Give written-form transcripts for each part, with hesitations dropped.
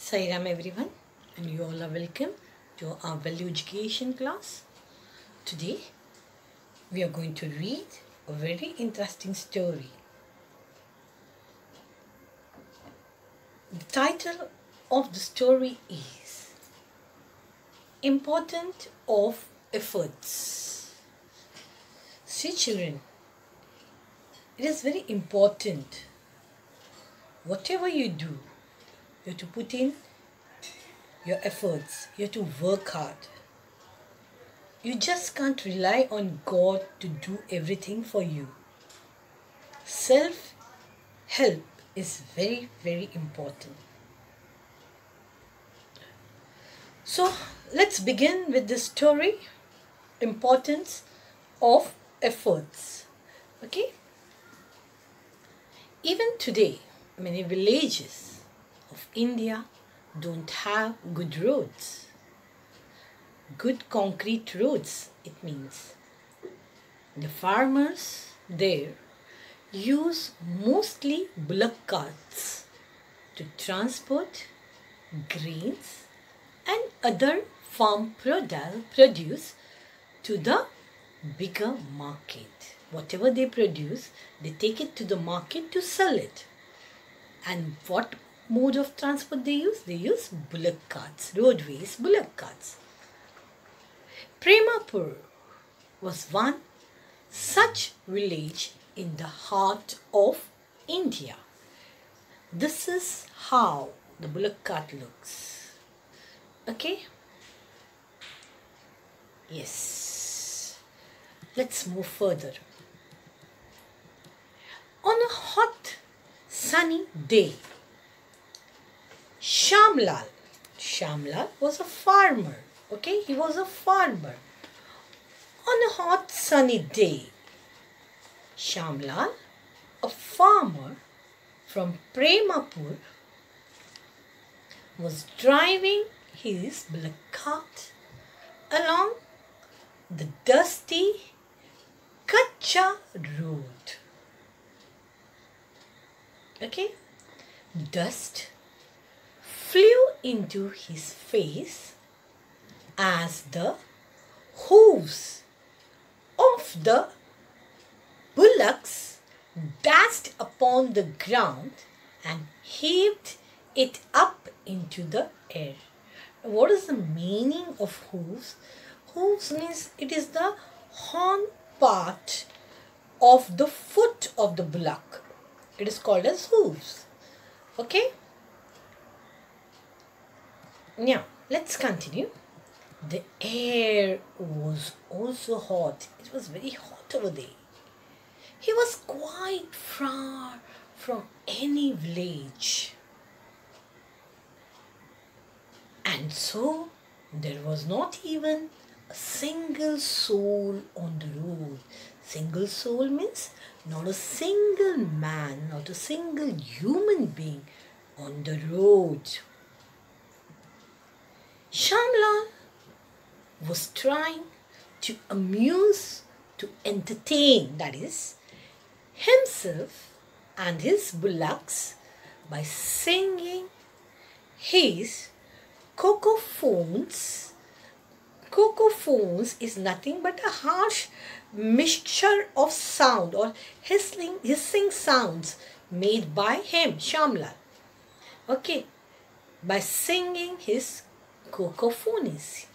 Sairam everyone, and you all are welcome to our value education class. Today we are going to read a very interesting story. The title of the story is Importance of Efforts. See children, it is very important. Whatever you do, you have to put in your efforts. You have to work hard. You just can't rely on God to do everything for you. Self-help is very, very important. So let's begin with the story, Importance of Efforts. Okay? Even today, many villages of India don't have good roads. Good concrete roads, it means. The farmers there use mostly bullock carts to transport grains and other farm produce to the bigger market. Whatever they produce, they take it to the market to sell it. And what mode of transport they use? They use bullock carts, roadways, bullock carts. Premapur was one such village in the heart of India. This is how the bullock cart looks. Okay? Yes. Let's move further. On a hot, sunny day, Shamlal was a farmer. Okay, he was a farmer. On a hot, sunny day, Shamlal, a farmer from Premapur, was driving his bullock cart along the dusty Kacha road. Okay, dust flew into his face as the hooves of the bullocks dashed upon the ground and heaved it up into the air. What is the meaning of hooves? Hooves means it is the horn part of the foot of the bullock. It is called as hooves. Okay? Now, let's continue. The air was also hot. It was very hot over there. He was quite far from any village. And so, there was not even a single soul on the road. Single soul means not a single man, not a single human being on the road. Shamlal was trying to amuse, to entertain, that is, himself and his bullocks by singing his cacophones. Cacophones is nothing but a harsh mixture of sound or hissing sounds made by him, Shamlal. Okay, by singing his cacophonies.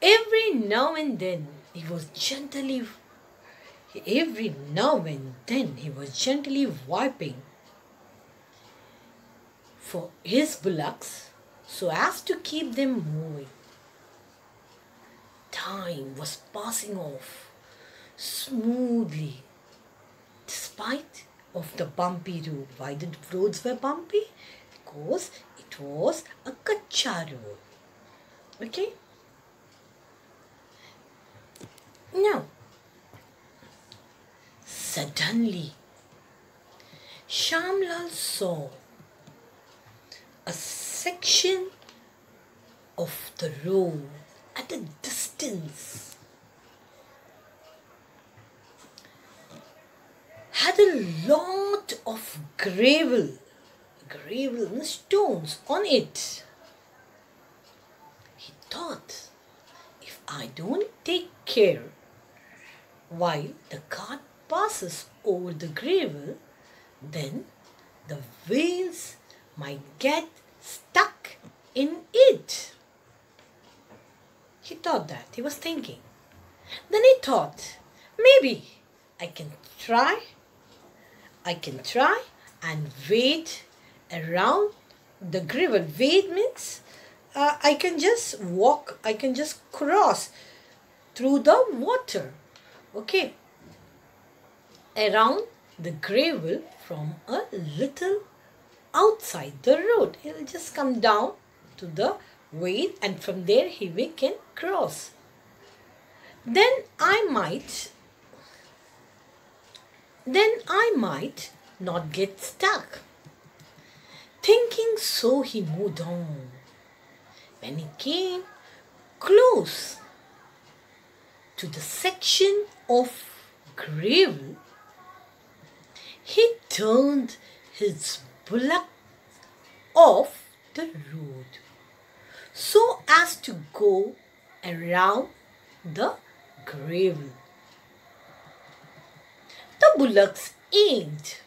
Every now and then he was gently wiping for his bullocks so as to keep them moving. Time was passing off smoothly despite of the bumpy road. Why the roads were bumpy? Because it was a kacha road. Okay? Now, suddenly, Shamlal saw a section of the road at a distance had a lot of gravel gravel stones on it. He thought, if I don't take care while the cart passes over the gravel, then the wheels might get stuck in it. He thought that. He was thinking. Then he thought, maybe I can try and wade around the gravel. Wade means I can just walk, I can just cross through the water, okay, around the gravel from a little outside the road. He'll just come down to the wade and from there we can cross. Then I might not get stuck. Thinking so, he moved on. When he came close to the section of gravel, he turned his bullock off the road so as to go around the gravel. The bullocks aimed,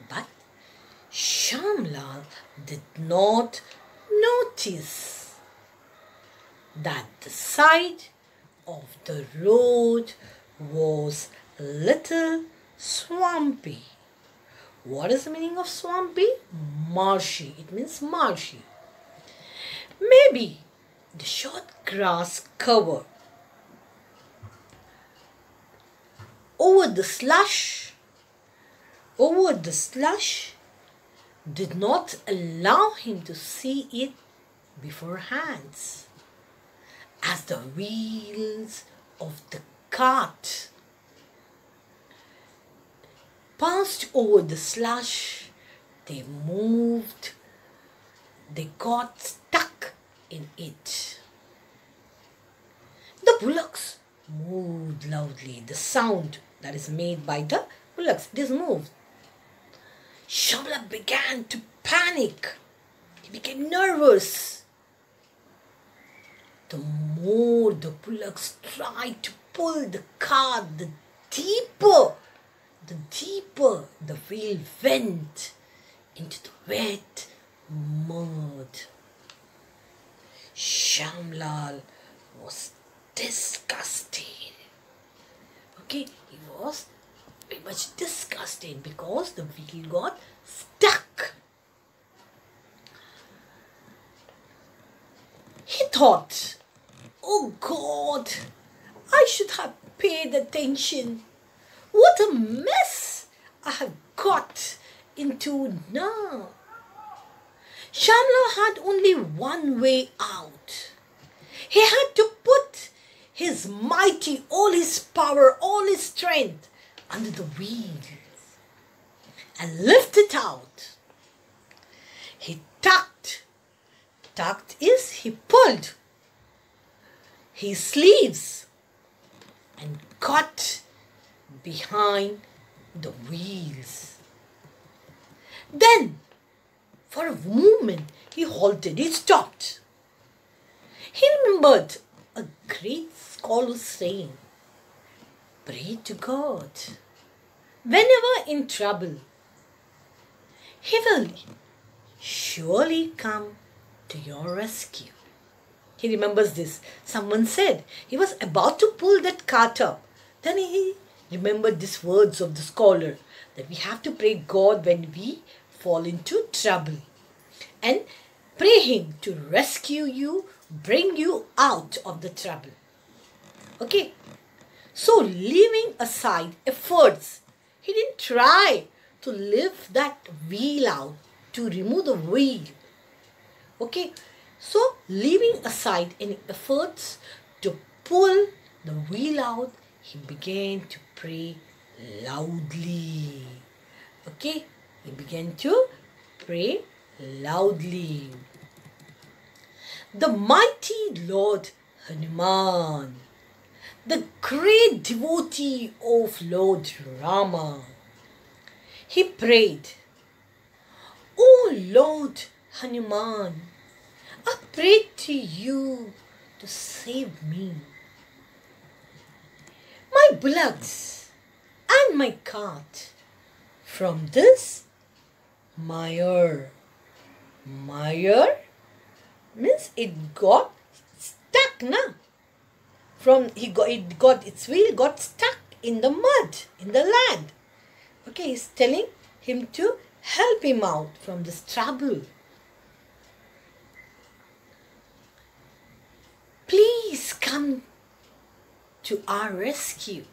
but Shamlal did not notice that the side of the road was a little swampy. What is the meaning of swampy? Marshy. It means marshy. Maybe the short grass cover over the slush did not allow him to see it beforehand, as the wheels of the cart passed over the slush. They moved, they got stuck in it. The bullocks moved loudly. The sound that is made by the bullocks, it is moved. Shamla began to panic. He became nervous. The more the bullocks tried to pull the cart, the deeper the wheel went into the wet mud. Shamlal was disgusted. Okay, he was very much disgusted because the wheel got stuck. He thought, oh God, I should have paid attention. What a mess I have got into now. Shamla had only one way out. He had to put his mighty, all his power, all his strength under the wheels and lift it out. He tucked is he pulled his sleeves and got behind the wheels. Then, for a moment, he halted, he stopped. He remembered a great scholar's saying, pray to God. Whenever in trouble, He will surely come to your rescue. He remembers this. Someone said he was about to pull that cart up. Then he remembered these words of the scholar that we have to pray God when we fall into trouble and pray Him to rescue you, bring you out of the trouble. Okay. So leaving aside efforts, he didn't try to lift that wheel out, to remove the wheel. Okay. So leaving aside any efforts to pull the wheel out, he began to pray loudly. Okay. He began to pray loudly. The mighty Lord Hanuman, the great devotee of Lord Rama, he prayed, O "Oh Lord Hanuman, I pray to you to save me. My bullocks and my cart from this mire." Mire means it got stuck, na? Its wheel got stuck in the mud, in the land. Okay, he's telling him to help him out from this trouble. Please come to our rescue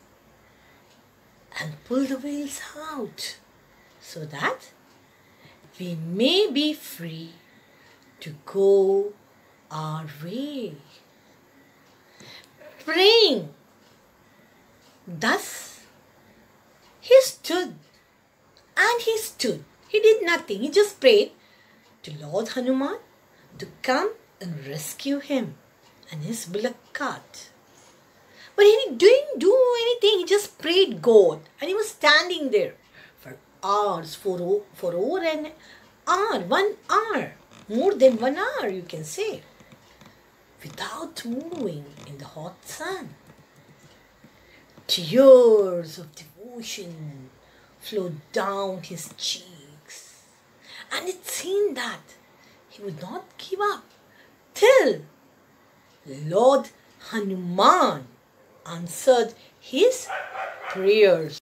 and pull the wheels out so that we may be free to go our way. Praying thus, he stood and he stood. He did nothing. He just prayed to Lord Hanuman to come and rescue him and his bullock cart. But he didn't do anything. He just prayed God, and he was standing there for hours, for over an hour, 1 hour, more than 1 hour, you can say, without moving in the hot sun. Tears of devotion flowed down his cheeks, and it seemed that he would not give up till Lord Hanuman answered his prayers.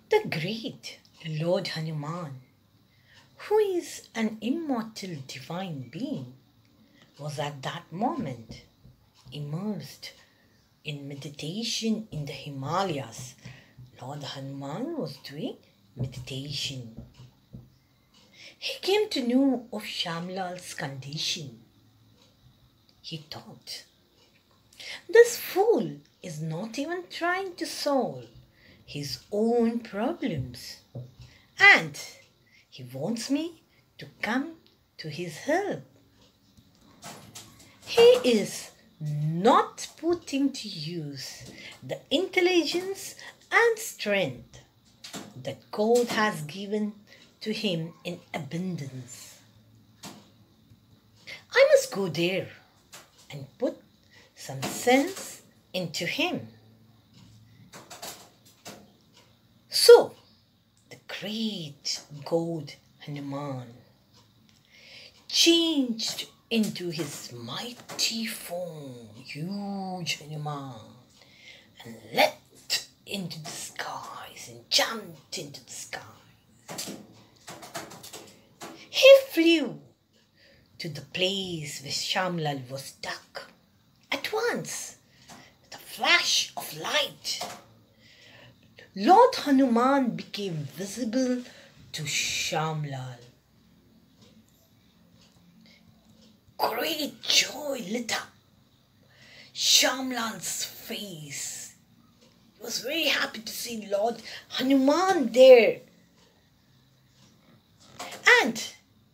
The great Lord Hanuman, who is an immortal divine being, was at that moment immersed in meditation in the Himalayas. Lord Hanuman was doing meditation. He came to know of Shamlal's condition. He thought, this fool is not even trying to solve his own problems, and he wants me to come to his help. He is not putting to use the intelligence and strength that God has given to him in abundance. I must go there and put some sense into him. So, the great god Hanuman changed into his mighty form, huge Hanuman, and leapt into the skies and jumped into the skies. He flew to the place where Shamlal was stuck. At once, with a flash of light, Lord Hanuman became visible to Shamlal. Great joy lit up Shamlal's face. He was very happy to see Lord Hanuman there. And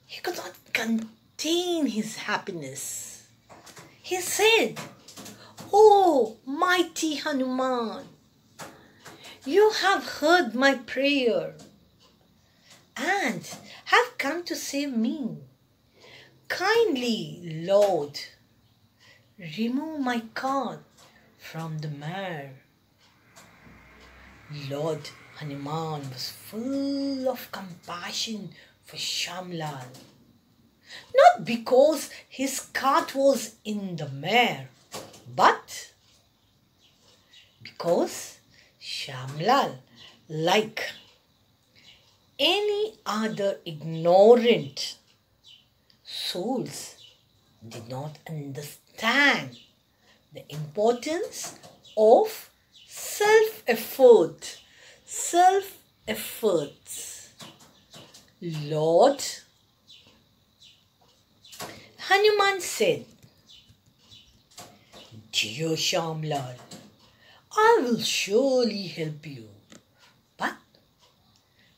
he could not contain his happiness. He said, "Oh, mighty Hanuman, you have heard my prayer and have come to save me. Kindly, Lord, remove my cart from the mire." Lord Hanuman was full of compassion for Shamlal, not because his cart was in the mire, but because Shamlal, like any other ignorant souls, did not understand the importance of self-effort. Self-efforts. Lord Hanuman said, "Dear Shamlal, I will surely help you. But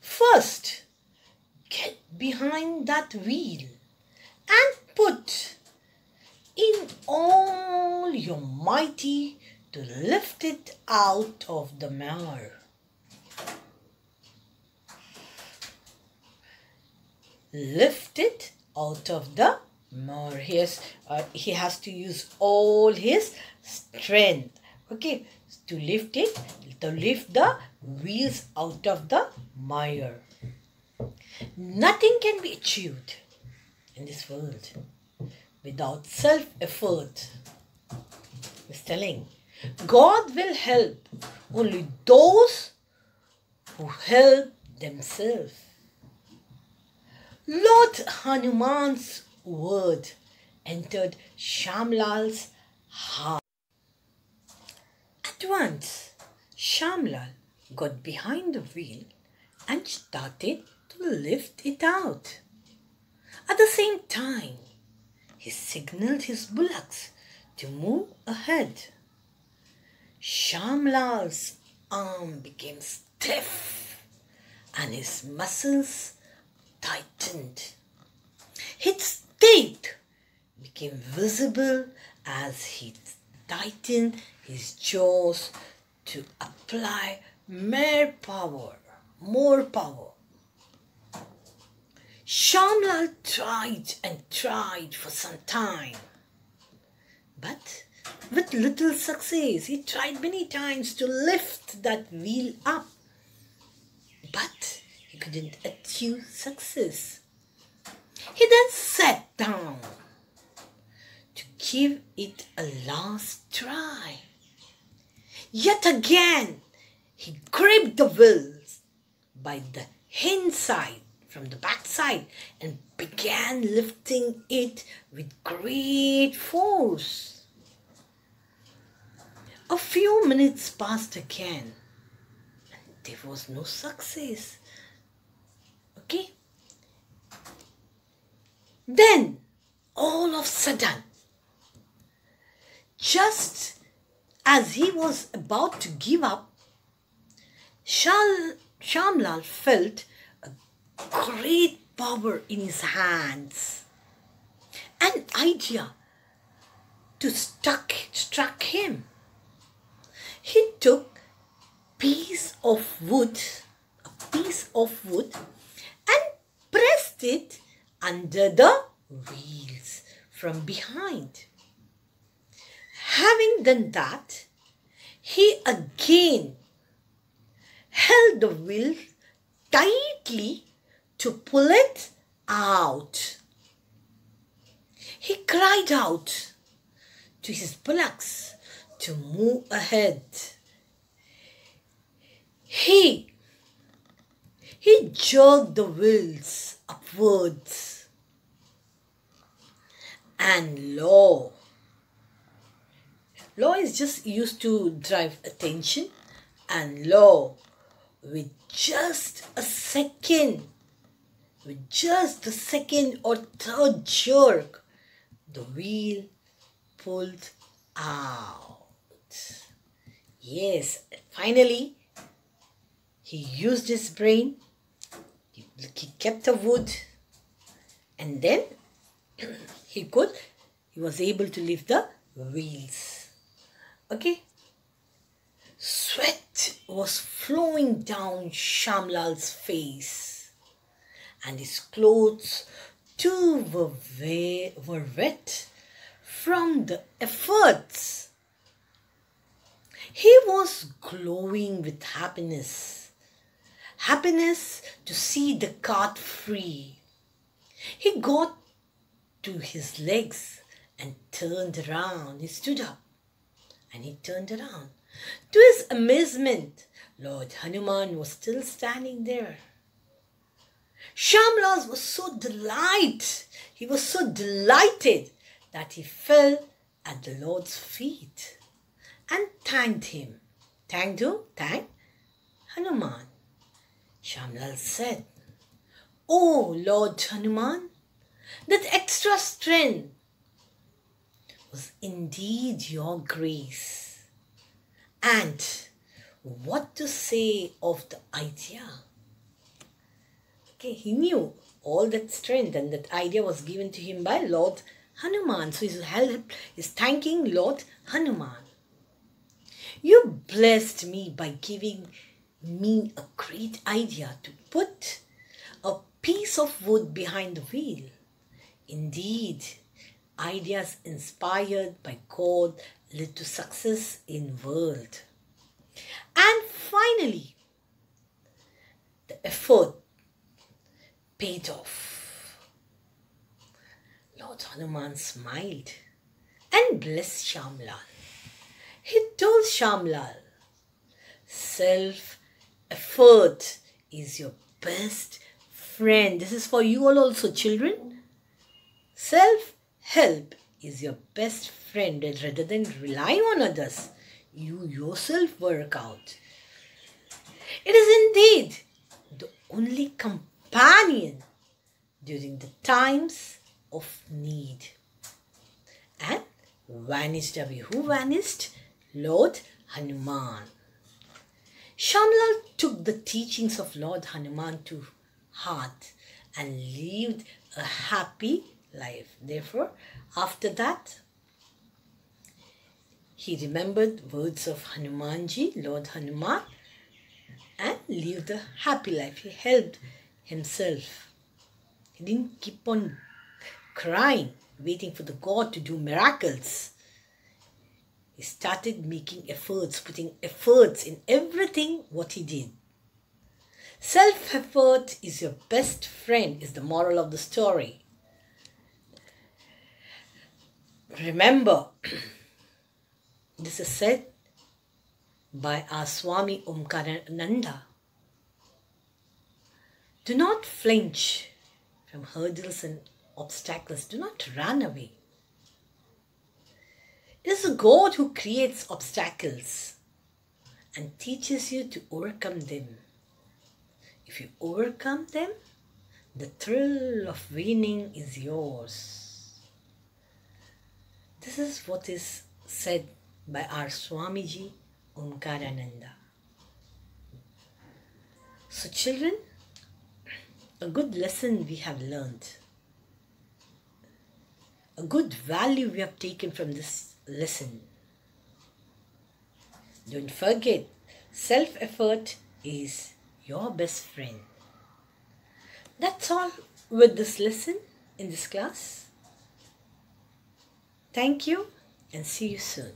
first, get behind that wheel and put in all your mighty to lift it out of the mire." lift it out of the mud. He has to use all his strength, okay, to lift the wheels out of the mire. Nothing can be achieved in this world without self-effort. He's telling, God will help only those who help themselves. Lord Hanuman's word entered Shamlal's heart. At once, Shamlal got behind the wheel and started to lift it out. At the same time, he signaled his bullocks to move ahead. Shamlal's arm became stiff and his muscles tightened. His teeth became visible as he tightened his jaws to apply more power. Shamlal tried and tried for some time, but with little success. He tried many times to lift that wheel up, but he couldn't achieve success. He then sat down to give it a last try. Yet again, he gripped the wheels by the hind side from the back side and began lifting it with great force. A few minutes passed again and there was no success. Okay? Then, all of a sudden, just as he was about to give up, Shamlal felt a great power in his hands. An idea struck him. He took a piece of wood and pressed it under the wheels from behind. Having done that, he again held the wheel tightly to pull it out. He cried out to his bullocks to move ahead. He jerked the wheels upwards, and Law is just used to drive attention, and Law, with just a second or third jerk, the wheel pulled out. Yes, finally, he used his brain. He kept the wood, and then he was able to lift the wheels. Okay? Sweat was flowing down Shamlal's face, and his clothes too were wet from the efforts. He was glowing with happiness to see the cart free. He got to his legs and turned around. He stood up and he turned around. To his amazement, Lord Hanuman was still standing there. Shamlal was so delighted that he fell at the Lord's feet and thanked him. Thanked who? Thanked Hanuman. Shamlal said, "Oh Lord Hanuman, that extra strength was indeed your grace. And what to say of the idea?" Okay, he knew all that strength and that idea was given to him by Lord Hanuman. So he's thanking Lord Hanuman. "You blessed me by giving me a great idea to put a piece of wood behind the wheel. Indeed, ideas inspired by God led to success in world. And finally, the effort paid off. Lord Hanuman smiled and blessed Shamlal. He told Shamlal, self-effort is your best friend. This is for you all also, children. Self-help is your best friend, and rather than rely on others, you yourself work out. It is indeed the only companion during the times of need. And vanished away. Who vanished? Lord Hanuman. Shamlal took the teachings of Lord Hanuman to heart and lived a happy life. Therefore, after that, he remembered words of Hanumanji, Lord Hanuman, and lived a happy life. He helped himself. He didn't keep on crying, waiting for the God to do miracles. He started making efforts, putting efforts in everything what he did. Self-effort is your best friend is the moral of the story. Remember, this is said by our Swami Omkarananda. Do not flinch from hurdles and obstacles. Do not run away. It is a God who creates obstacles and teaches you to overcome them. If you overcome them, the thrill of winning is yours. This is what is said by our Swamiji Omkarananda. So children, a good lesson we have learned. A good value we have taken from this lesson. Don't forget, self-effort is your best friend. That's all with this lesson in this class. Thank you and see you soon.